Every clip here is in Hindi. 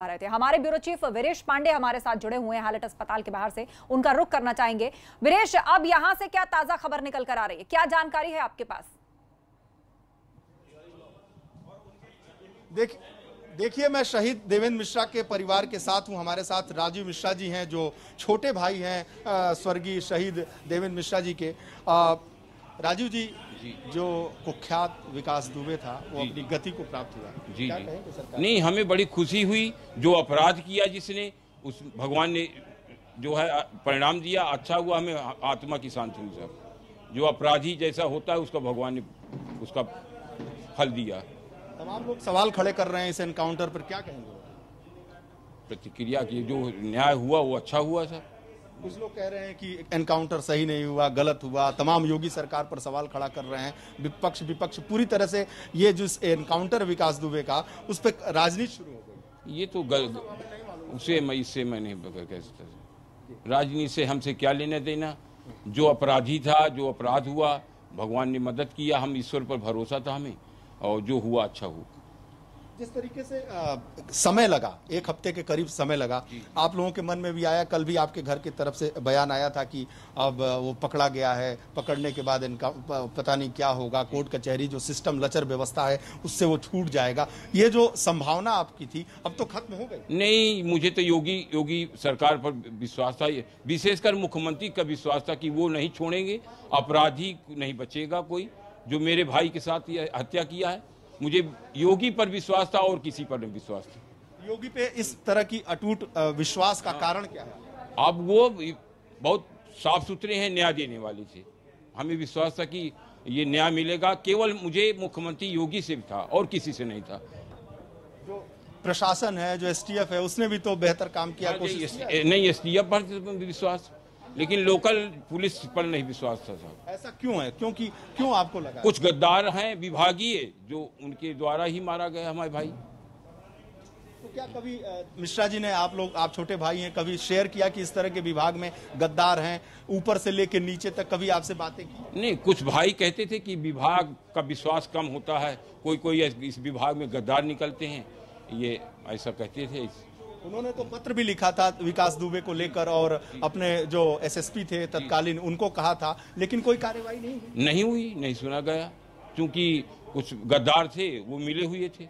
रहे थे। हमारे ब्यूरो चीफ वीरेश पांडे हमारे साथ जुड़े हुए हैं हालट अस्पताल के बाहर से, उनका रुख करना चाहेंगे। वीरेश, अब यहां से क्या ताजा खबर निकल कर आ रही है, क्या जानकारी है आपके पास? देखिए, मैं शहीद देवेंद्र मिश्रा के परिवार के साथ हूं। हमारे साथ राजीव मिश्रा जी हैं, जो छोटे भाई हैं स्वर्गीय शहीद देवेंद्र मिश्रा जी के। राजीव जी, जो कुख्यात विकास दुबे था, वो अपनी गति को प्राप्त हुआ। जी जी नहीं, हमें बड़ी खुशी हुई। जो अपराध किया जिसने, उस भगवान ने जो है परिणाम दिया, अच्छा हुआ। हमें आत्मा की शांति हुई साहब। जो अपराधी जैसा होता है उसका भगवान ने उसका फल दिया। तमाम लोग सवाल खड़े कर रहे हैं इस एनकाउंटर पर, क्या कहेंगे? प्रतिक्रिया की जो न्याय हुआ वो अच्छा हुआ सर। कुछ लोग कह रहे हैं कि एनकाउंटर सही नहीं हुआ, गलत हुआ। तमाम योगी सरकार पर सवाल खड़ा कर रहे हैं। विपक्ष पूरी तरह से ये जो एनकाउंटर विकास दुबे का, उस पर राजनीति शुरू हो गई। ये तो इससे मैं नहीं कह सकता। राजनीति से हमसे क्या लेना देना। जो अपराधी था, जो अपराध हुआ, भगवान ने मदद किया। हम ईश्वर पर भरोसा था हमें, और जो हुआ अच्छा हुआ। जिस तरीके से समय लगा, 1 हफ्ते के करीब समय लगा, आप लोगों के मन में भी आया, कल भी आपके घर की तरफ से बयान आया था कि अब वो पकड़ा गया है, पकड़ने के बाद इनका पता नहीं क्या होगा, कोर्ट कचहरी जो सिस्टम लचर व्यवस्था है उससे वो छूट जाएगा। ये जो संभावना आपकी थी अब तो खत्म हो गई। नहीं, मुझे तो योगी सरकार पर विश्वास था, विशेषकर मुख्यमंत्री का विश्वास था कि वो नहीं छोड़ेंगे, अपराधी नहीं बचेगा कोई। जो मेरे भाई के साथ हत्या किया है, मुझे योगी पर विश्वास था और किसी पर नहीं विश्वास था। योगी पे इस तरह की अटूट विश्वास का कारण क्या है? अब वो बहुत साफ सुथरे हैं, न्याय देने वाले थे। हमें विश्वास था कि ये न्याय मिलेगा। केवल मुझे मुख्यमंत्री योगी से था और किसी से नहीं था। जो प्रशासन है, जो एसटीएफ है, उसने भी तो बेहतर काम किया। नहीं, एसटीएफ पर विश्वास, लेकिन लोकल पुलिस पर नहीं विश्वास था साहब। ऐसा क्यों है? क्यों आपको लगा? कुछ गद्दार हैं विभागीय, जो उनके द्वारा ही मारा गया हमारे भाई। तो क्या कभी मिश्रा जी ने, आप छोटे भाई हैं, कभी शेयर किया कि इस तरह के विभाग में गद्दार हैं, ऊपर से लेकर नीचे तक, कभी आपसे बातें की? नहीं, कुछ भाई कहते थे कि विभाग का विश्वास कम होता है, कोई इस विभाग में गद्दार निकलते हैं, ये ऐसा कहते थे। उन्होंने तो पत्र भी लिखा था विकास दुबे को लेकर, और अपने जो एसएसपी थे तत्कालीन, उनको कहा था, लेकिन कोई कार्रवाई नहीं हुई, नहीं सुना गया। क्योंकि कुछ गद्दार थे, वो मिले हुए थे।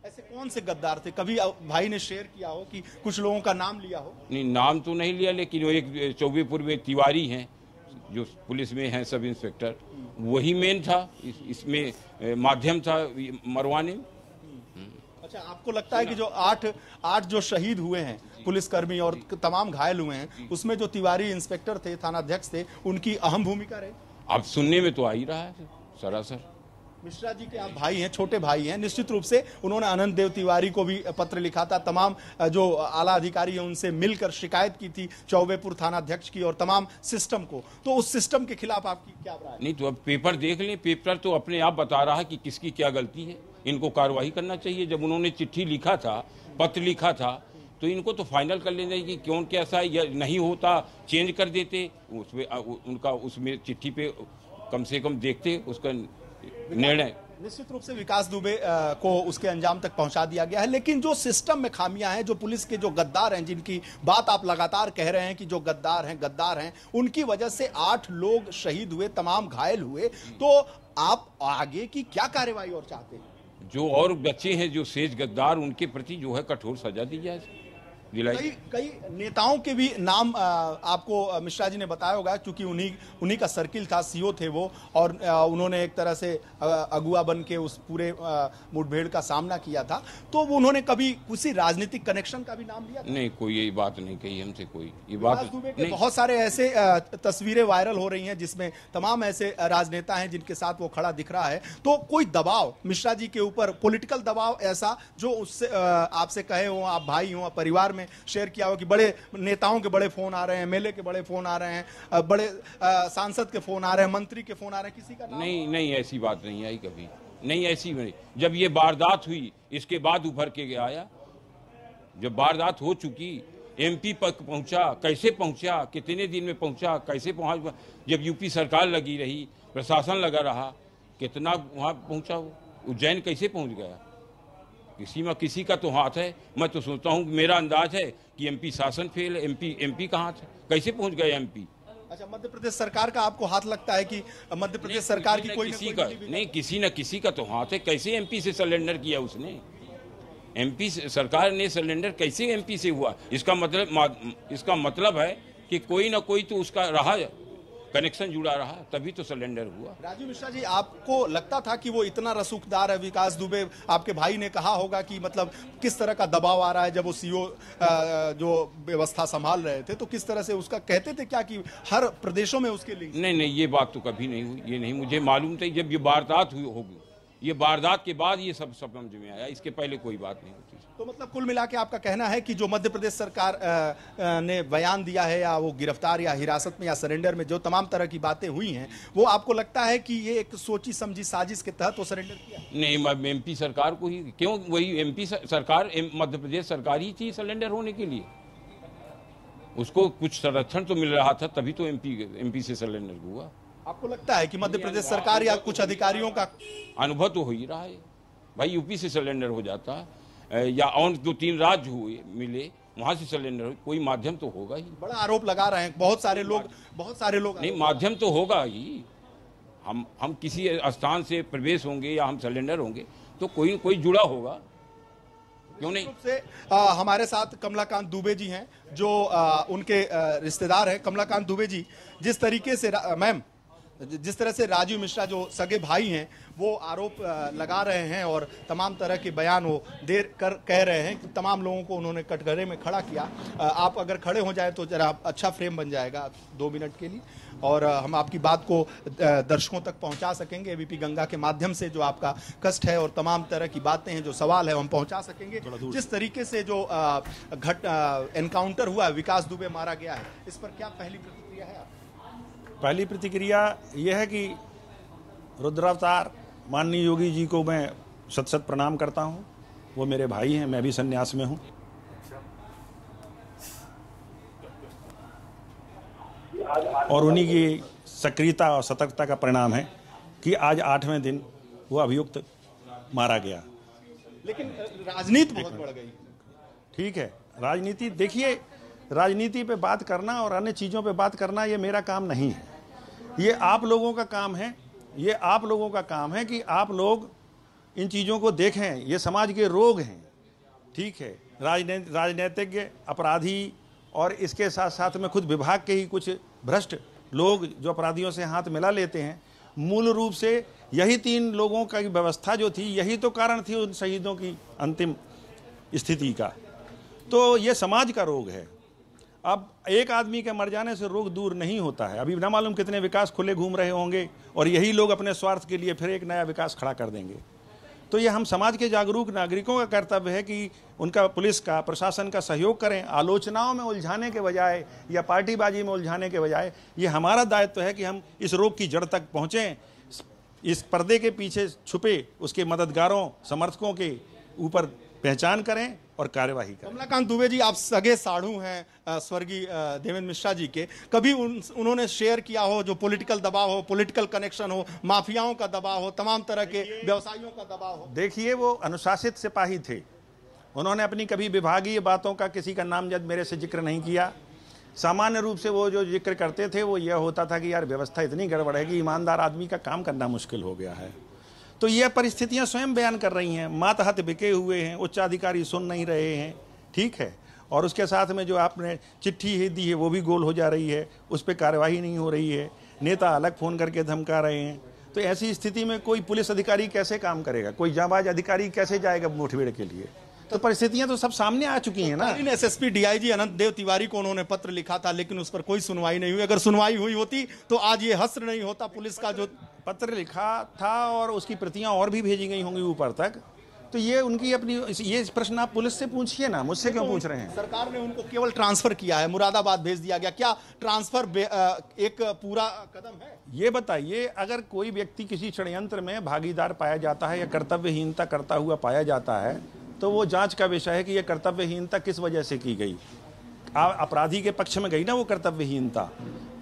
ऐसे कौन से गद्दार थे? कभी भाई ने शेयर किया हो कि कुछ लोगों का नाम लिया हो? नहीं, नाम तो नहीं लिया, लेकिन वो एक चौबेपुर में तिवारी हैं, जो पुलिस में हैं, सब इंस्पेक्टर, वही मेन था। इसमें माध्यम था मरवाने में। अच्छा, आपको लगता है कि जो आठ जो शहीद हुए हैं पुलिसकर्मी और तमाम घायल हुए हैं, उसमें जो तिवारी इंस्पेक्टर थे, थानाध्यक्ष थे, उनकी अहम भूमिका रही? अब सुनने में तो आ ही रहा है सरासर। मिश्रा जी के आप भाई हैं, छोटे भाई हैं, निश्चित रूप से उन्होंने अनंत देव तिवारी को भी पत्र लिखा था, तमाम जो आला अधिकारी हैं उनसे मिलकर शिकायत की थी चौबेपुर थानाध्यक्ष की और तमाम सिस्टम को। तो उस सिस्टम के खिलाफ आपकी क्या राय? नहीं, तो अब पेपर देख लें, पेपर तो अपने आप बता रहा है कि किसकी क्या गलती है। इनको कार्रवाई करना चाहिए। जब उन्होंने चिट्ठी लिखा था, पत्र लिखा था, तो इनको तो फाइनल कर लेना कि क्यों कैसा है, या नहीं होता चेंज कर देते उसमें, उनका उसमें चिट्ठी पे कम से कम देखते उसका निर्णय। निश्चित रूप से विकास दुबे को उसके अंजाम तक पहुंचा दिया गया है, लेकिन जो सिस्टम में खामियां हैं, जो पुलिस के जो गद्दार हैं, जिनकी बात आप लगातार कह रहे हैं कि जो गद्दार हैं, उनकी वजह से 8 लोग शहीद हुए, तमाम घायल हुए। तो आप आगे की क्या कार्रवाई और चाहते हैं? जो और बच्चे हैं जो शेष गद्दार, उनके प्रति जो है कठोर सजा दी जाए। कई नेताओं के भी नाम आपको मिश्रा जी ने बताया होगा, क्योंकि उन्हीं का सर्किल था, सीओ थे वो, और उन्होंने एक तरह से अगुआ बन के उस पूरे मुठभेड़ का सामना किया था। तो उन्होंने कभी किसी राजनीतिक कनेक्शन का भी नाम लिया था? नहीं, कोई ये बात नहीं कही हमसे, कोई ये बात नहीं। बहुत सारे ऐसे तस्वीरें वायरल हो रही हैं जिसमें तमाम ऐसे राजनेता हैं जिनके साथ वो खड़ा दिख रहा है। तो कोई दबाव मिश्रा जी के ऊपर, पॉलिटिकल दबाव ऐसा जो उससे आपसे कहे हो, आप भाई हो, परिवार में शेयर किया हो कि बड़े नेताओं के बड़े फोन आ रहे हैं, एमएलए के बड़े फोन आ रहे हैं, बड़े सांसद के फोन आ रहे हैं, मंत्री के फोन आ रहे हैं, किसी का नाम? नहीं, ऐसी बात नहीं आई कभी। नहीं, ऐसी नहीं। जब ये वारदात हुई, इसके बाद उभर के आया। जब वारदात हो चुकी, एमपी तक पहुंचा, कैसे पहुंचा, कितने दिन में पहुंचा, कैसे पहुंच, जब यूपी सरकार लगी रही, प्रशासन लगा रहा, कितना वहां पहुंचा, वो उज्जैन कैसे पहुंच गया? किसी का तो हाथ है। मैं तो सोचता हूँ, मेरा अंदाज है कि एमपी शासन फेल है। एमपी का हाथ है, कैसे पहुंच गए एमपी? अच्छा, मध्य प्रदेश सरकार का आपको हाथ लगता है कि मध्य प्रदेश सरकार की कोई किसी का नहीं, किसी न किसी का तो हाथ है। कैसे एमपी से सरेंडर किया उसने? एमपी सरकार ने सरेंडर कैसे एमपी से हुआ? इसका मतलब है कि कोई ना कोई तो उसका रहा, कनेक्शन जुड़ा रहा, तभी तो सरेंडर हुआ। राजीव मिश्रा जी, आपको लगता था कि वो इतना रसूखदार है? विकास दुबे आपके भाई ने कहा होगा कि मतलब किस तरह का दबाव आ रहा है जब वो सीओ जो व्यवस्था संभाल रहे थे, तो किस तरह से उसका कहते थे क्या कि हर प्रदेशों में उसके लिंक? नहीं, ये बात तो कभी नहीं हुई। ये नहीं मुझे मालूम था। जब ये वारदात हुई होगी, ये वारदात के बाद ये सब समझ में आया, इसके पहले कोई बात नहीं होती। तो मतलब कुल मिला के आपका कहना है कि जो मध्य प्रदेश सरकार ने बयान दिया है, या वो गिरफ्तार या हिरासत में या सरेंडर में जो तमाम तरह की बातें हुई हैं, वो आपको लगता है कि ये एक सोची समझी साजिश के तहत वो सरेंडर किया? नहीं, एमपी सरकार को ही क्यों, वही एमपी सरकार, मध्य प्रदेश सरकार ही थी सरेंडर होने के लिए। उसको कुछ संरक्षण तो मिल रहा था, तभी तो एमपी से सरेंडर हुआ। आपको लगता है कि मध्य प्रदेश सरकार या कुछ अधिकारियों का अनुभव तो हो ही रहा है? भाई यूपी से सरेंडर हो जाता, या और 2-3 राज्य हुए मिले, वहां से सरेंडर, कोई माध्यम तो होगा ही। बड़ा आरोप लगा रहे हैं बहुत सारे लोग नहीं, माध्यम तो होगा ही। हम किसी स्थान से प्रवेश होंगे या हम सरेंडर होंगे तो कोई जुड़ा होगा, क्यों नहीं? से हमारे साथ कमलाकांत दुबे जी हैं, जो उनके रिश्तेदार हैं। कमलाकांत दुबे जी, जिस तरीके से मैम, जिस तरह से राजीव मिश्रा जो सगे भाई हैं वो आरोप लगा रहे हैं और तमाम तरह के बयान वो कह रहे हैं कि तमाम लोगों को उन्होंने कटघरे में खड़ा किया। आप अगर खड़े हो जाए तो जरा अच्छा फ्रेम बन जाएगा 2 मिनट के लिए, और हम आपकी बात को दर्शकों तक पहुंचा सकेंगे एबीपी गंगा के माध्यम से। जो आपका कष्ट है और तमाम तरह की बातें हैं, जो सवाल है, हम पहुंचा सकेंगे। जिस तरीके से जो एनकाउंटर हुआ, विकास दुबे मारा गया है, इस पर क्या पहली प्रतिक्रिया है? पहली प्रतिक्रिया यह है कि रुद्रावतार माननीय योगी जी को मैं शत प्रणाम करता हूं। वो मेरे भाई हैं, मैं भी संन्यास में हूं। और उन्हीं की सक्रियता और सतर्कता का परिणाम है कि आज 8वें दिन वो अभियुक्त मारा गया। लेकिन राजनीति बहुत बढ़ गई। ठीक है, राजनीति, देखिए, राजनीति पे बात करना और अन्य चीज़ों पे बात करना ये मेरा काम नहीं है। ये आप लोगों का काम है। ये आप लोगों का काम है कि आप लोग इन चीज़ों को देखें। ये समाज के रोग हैं, ठीक है। राजनीतिज्ञ, अपराधी और इसके साथ साथ में खुद विभाग के ही कुछ भ्रष्ट लोग जो अपराधियों से हाथ मिला लेते हैं। मूल रूप से यही 3 लोगों का व्यवस्था जो थी, यही तो कारण थी उन शहीदों की अंतिम स्थिति का। तो ये समाज का रोग है। अब एक आदमी के मर जाने से रोग दूर नहीं होता है। अभी ना मालूम कितने विकास खुले घूम रहे होंगे और यही लोग अपने स्वार्थ के लिए फिर एक नया विकास खड़ा कर देंगे। तो ये हम समाज के जागरूक नागरिकों का कर्तव्य है कि उनका, पुलिस का, प्रशासन का सहयोग करें। आलोचनाओं में उलझाने के बजाय या पार्टीबाजी में उलझाने के बजाय ये हमारा दायित्व है कि हम इस रोग की जड़ तक पहुँचें। इस पर्दे के पीछे छुपे उसके मददगारों, समर्थकों के ऊपर पहचान करें और कार्यवाही करें। कमलाकांत दुबे जी, आप सगे साढ़ू हैं स्वर्गीय देवेंद्र मिश्रा जी के। कभी उन्होंने शेयर किया हो जो पॉलिटिकल दबाव हो, पॉलिटिकल कनेक्शन हो, माफियाओं का दबाव हो, तमाम तरह के व्यवसायियों का दबाव हो? देखिए, वो अनुशासित सिपाही थे। उन्होंने अपनी कभी विभागीय बातों का किसी का नामजद मेरे से जिक्र नहीं किया। सामान्य रूप से वो जो जिक्र करते थे वो यह होता था कि यार व्यवस्था इतनी गड़बड़ है कि ईमानदार आदमी का काम करना मुश्किल हो गया है। तो ये परिस्थितियां स्वयं बयान कर रही हैं। मातहत बिके हुए हैं, उच्च अधिकारी सुन नहीं रहे हैं, ठीक है। और उसके साथ में जो आपने चिट्ठी ही दी है वो भी गोल हो जा रही है, उस पर कार्यवाही नहीं हो रही है। नेता अलग फ़ोन करके धमका रहे हैं। तो ऐसी स्थिति में कोई पुलिस अधिकारी कैसे काम करेगा? कोई जांबाज अधिकारी कैसे जाएगा मुठभेड़ के लिए? तो परिस्थितियां तो सब सामने आ चुकी हैं ना। एसएसपी डीआईजी अनंत देव तिवारी को उन्होंने पत्र लिखा था, लेकिन उस पर कोई सुनवाई नहीं हुई। अगर सुनवाई हुई होती तो आज ये हस्र नहीं होता। पुलिस का जो पत्र लिखा था और उसकी प्रतियां और भी भेजी गई होंगी ऊपर तक। तो ये उनकी अपनी, ये प्रश्न आप पुलिस से पूछिए ना, मुझसे क्यों पूछ रहे हैं? सरकार ने उनको केवल ट्रांसफर किया है, मुरादाबाद भेज दिया गया। क्या ट्रांसफर एक पूरा कदम है? ये बताइए, अगर कोई व्यक्ति किसी षड्यंत्र में भागीदार पाया जाता है या कर्तव्यहीनता करता हुआ पाया जाता है तो वो जांच का विषय है कि ये कर्तव्यहीनता किस वजह से की गई। अपराधी के पक्ष में गई ना वो कर्तव्यहीनता।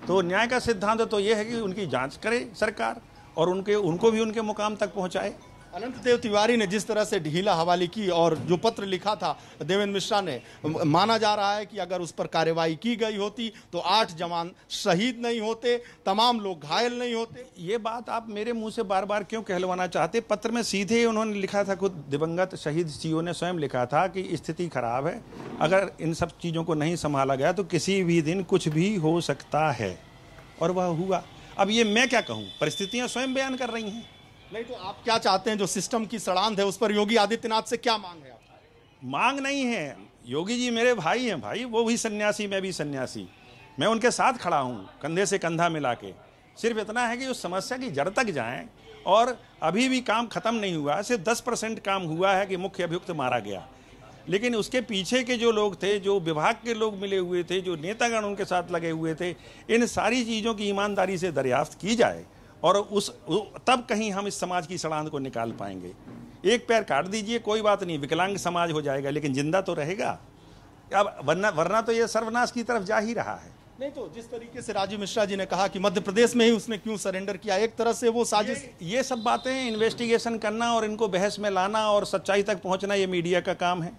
तो न्याय का सिद्धांत तो ये है कि उनकी जांच करे सरकार और उनको भी उनके मुकाम तक पहुंचाए। अनंत देव तिवारी ने जिस तरह से ढीला हवाली की और जो पत्र लिखा था देवेंद्र मिश्रा ने, माना जा रहा है कि अगर उस पर कार्रवाई की गई होती तो 8 जवान शहीद नहीं होते, तमाम लोग घायल नहीं होते। ये बात आप मेरे मुंह से बार बार क्यों कहलवाना चाहते? पत्र में सीधे उन्होंने लिखा था, खुद दिवंगत शहीद सीओ ने स्वयं लिखा था कि स्थिति खराब है, अगर इन सब चीज़ों को नहीं संभाला गया तो किसी भी दिन कुछ भी हो सकता है, और वह हुआ। अब ये मैं क्या कहूँ, परिस्थितियाँ स्वयं बयान कर रही हैं। नहीं तो आप क्या चाहते हैं? जो सिस्टम की सड़ांध है उस पर योगी आदित्यनाथ से क्या मांग है? मांग नहीं है, योगी जी मेरे भाई हैं भाई, वो भी सन्यासी, मैं भी सन्यासी, मैं उनके साथ खड़ा हूँ कंधे से कंधा मिला के। सिर्फ इतना है कि उस समस्या की जड़ तक जाएं, और अभी भी काम खत्म नहीं हुआ, सिर्फ 10% काम हुआ है कि मुख्य अभियुक्त मारा गया, लेकिन उसके पीछे के जो लोग थे, जो विभाग के लोग मिले हुए थे, जो नेतागण उनके साथ लगे हुए थे, इन सारी चीज़ों की ईमानदारी से दरियाफ्त की जाए, और तब कहीं हम इस समाज की सड़ांध को निकाल पाएंगे। एक पैर काट दीजिए कोई बात नहीं, विकलांग समाज हो जाएगा, लेकिन जिंदा तो रहेगा। अब वरना तो ये सर्वनाश की तरफ जा ही रहा है। नहीं तो जिस तरीके से राजीव मिश्रा जी ने कहा कि मध्य प्रदेश में ही उसने क्यों सरेंडर किया, एक तरह से वो साजिश, ये सब बातें इन्वेस्टिगेशन करना और इनको बहस में लाना और सच्चाई तक पहुंचना, ये मीडिया का काम है।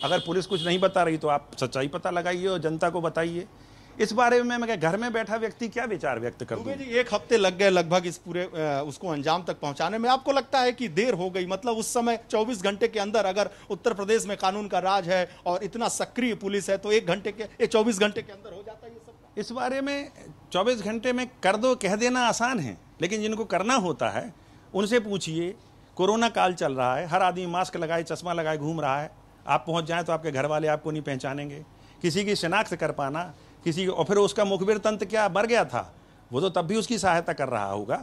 अगर पुलिस कुछ नहीं बता रही तो आप सच्चाई पता लगाइए और जनता को बताइए। इस बारे में मैं घर में बैठा व्यक्ति क्या विचार व्यक्त कर दूं? 1 हफ्ते लग गए लगभग इस पूरे उसको अंजाम तक पहुंचाने में। आपको लगता है कि देर हो गई? मतलब उस समय 24 घंटे के अंदर, अगर उत्तर प्रदेश में कानून का राज है और इतना सक्रिय पुलिस है, तो 24 घंटे के अंदर हो जाता है ये सब? इस बारे में 24 घंटे में कर दो कह देना आसान है, लेकिन जिनको करना होता है उनसे पूछिए। कोरोना काल चल रहा है, हर आदमी मास्क लगाए, चश्मा लगाए घूम रहा है। आप पहुंच जाएं तो आपके घर वाले आपको नहीं पहचानेंगे। किसी की शिनाख्त कर पाना, किसी और फिर उसका मुखबिर तंत्र क्या मर गया था, वो तो तब भी उसकी सहायता कर रहा होगा।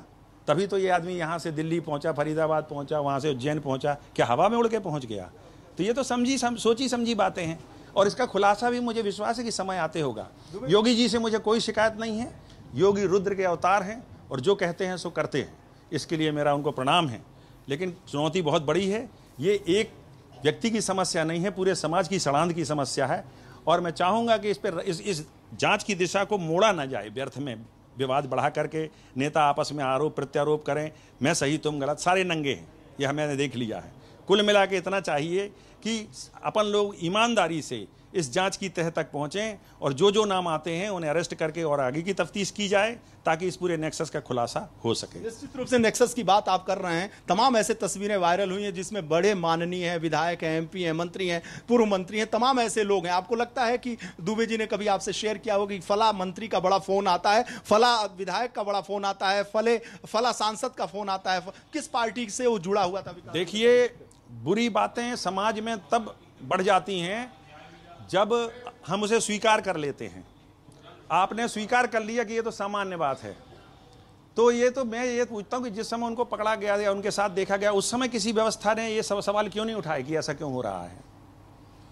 तभी तो ये आदमी यहाँ से दिल्ली पहुँचा, फरीदाबाद पहुँचा, वहाँ से उज्जैन पहुँचा, क्या हवा में उड़ के पहुँच गया? तो ये तो सोची समझी बातें हैं, और इसका खुलासा भी मुझे विश्वास है कि समय आते होगा। योगी जी से मुझे कोई शिकायत नहीं है, योगी रुद्र के अवतार हैं और जो कहते हैं सो करते हैं, इसके लिए मेरा उनको प्रणाम है। लेकिन चुनौती बहुत बड़ी है, ये एक व्यक्ति की समस्या नहीं है, पूरे समाज की सड़ांध की समस्या है, और मैं चाहूँगा कि इस जांच की दिशा को मोड़ा ना जाए व्यर्थ में विवाद बढ़ा करके नेता आपस में आरोप प्रत्यारोप करें, मैं सही तुम गलत, सारे नंगे हैं, यह मैंने देख लिया है। कुल मिला के इतना चाहिए कि अपन लोग ईमानदारी से इस जांच की तह तक पहुंचें, और जो नाम आते हैं उन्हें अरेस्ट करके और आगे की तफ्तीश की जाए, ताकि इस पूरे नेक्सस का खुलासा हो सके। निश्चित रूप से नेक्सस की बात आप कर रहे हैं। तमाम ऐसे तस्वीरें वायरल हुई हैं जिसमें बड़े माननीय हैं, विधायक हैं, MP हैं, मंत्री हैं, पूर्व मंत्री हैं, तमाम ऐसे लोग हैं। आपको लगता है कि दुबे जी ने कभी आपसे शेयर किया हो कि फला मंत्री का बड़ा फोन आता है, फला विधायक का बड़ा फोन आता है, फला सांसद का फोन आता है, किस पार्टी से वो जुड़ा हुआ था? देखिए, बुरी बातें समाज में तब बढ़ जाती हैं जब हम उसे स्वीकार कर लेते हैं। आपने स्वीकार कर लिया कि ये तो सामान्य बात है, तो ये तो मैं ये पूछता हूँ कि जिस समय उनको पकड़ा गया या उनके साथ देखा गया, उस समय किसी व्यवस्था ने ये सवाल क्यों नहीं उठाया कि ऐसा क्यों हो रहा है?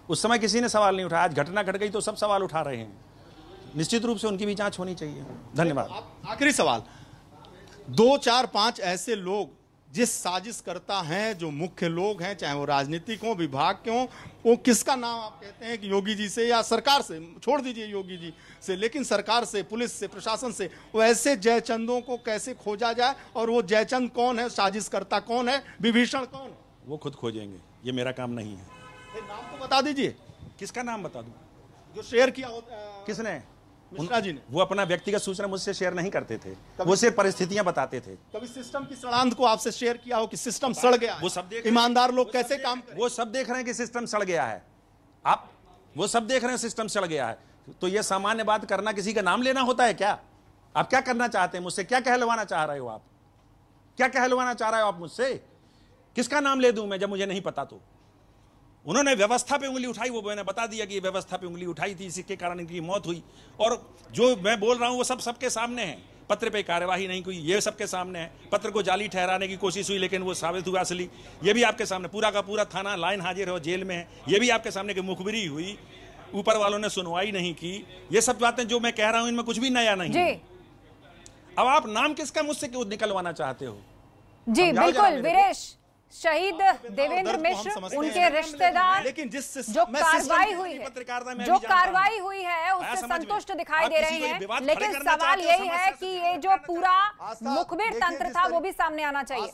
उस समय किसी ने सवाल नहीं उठाया। आज घटना घट गई तो सब सवाल उठा रहे हैं। निश्चित रूप से उनकी भी जांच होनी चाहिए। धन्यवाद। आखिरी सवाल, 2, 4, 5 ऐसे लोग जिस साजिश करता हैं, जो मुख्य लोग हैं, चाहे वो राजनीतिक हो, विभाग के हों, वो किसका नाम आप कहते हैं कि योगी जी से या सरकार से, छोड़ दीजिए योगी जी से, लेकिन सरकार से, पुलिस से, प्रशासन से, वो ऐसे जयचंदों को कैसे खोजा जाए? और वो जयचंद कौन है, साजिश करता कौन है, विभीषण कौन है? वो खुद खोजेंगे, ये मेरा काम नहीं है। नाम तो बता दीजिए। किसका नाम बता दूं? जो शेयर किया किसने? मिश्रा जी ने। वो अपना व्यक्तिगत सूचना मुझसे शेयर नहीं करते थे, वो सिर्फ परिस्थितियां बताते थे। कभी सिस्टम की सड़ांध को आपसे शेयर किया हो कि सिस्टम सड़ गया है? वो सब देख, ईमानदार लोग कैसे काम करें? वो सब देख रहे हैं कि सिस्टम सड़ गया है। आप वो सब देख रहे हैं सिस्टम सड़ गया है, तो ये सामान्य बात करना, किसी का नाम लेना होता है क्या? आप क्या करना चाहते हैं मुझसे? क्या कहलवाना चाह रहे हो आप? क्या कहलवाना चाह रहे हो आप मुझसे? किसका नाम ले दूं मैं जब मुझे नहीं पता? तो उन्होंने व्यवस्था पे उंगली उठाई, वो मैंने बता दिया कि ये व्यवस्था पे उंगली उठाई थी, इसके कारण इनकी मौत हुई। और जो मैं बोल रहा हूं वो सब सबके सामने है। पत्र पे कार्यवाही नहीं हुई, ये सबके सामने है। पत्र को जाली ठहराने की कोशिश हुई, लेकिन वो साबित हुआ असली, ये भी आपके सामने। पूरा का पूरा थाना लाइन हाजिर हो, जेल में है, ये भी आपके सामने। कि मुखबिरी हुई, ऊपर वालों ने सुनवाई नहीं की। ये सब बातें जो मैं कह रहा हूं इनमें कुछ भी नया नहीं है। अब आप नाम किसका मुझसे क्यों निकलवाना चाहते हो? जी बिल्कुल, वीरेश, शहीद देवेंद्र मिश्र, उनके रिश्तेदार, लेकिन जो कार्रवाई हुई है उससे संतुष्ट दिखाई दे रहे हैं, लेकिन सवाल यही है कि ये जो पूरा मुखबिर तंत्र था वो भी सामने आना चाहिए।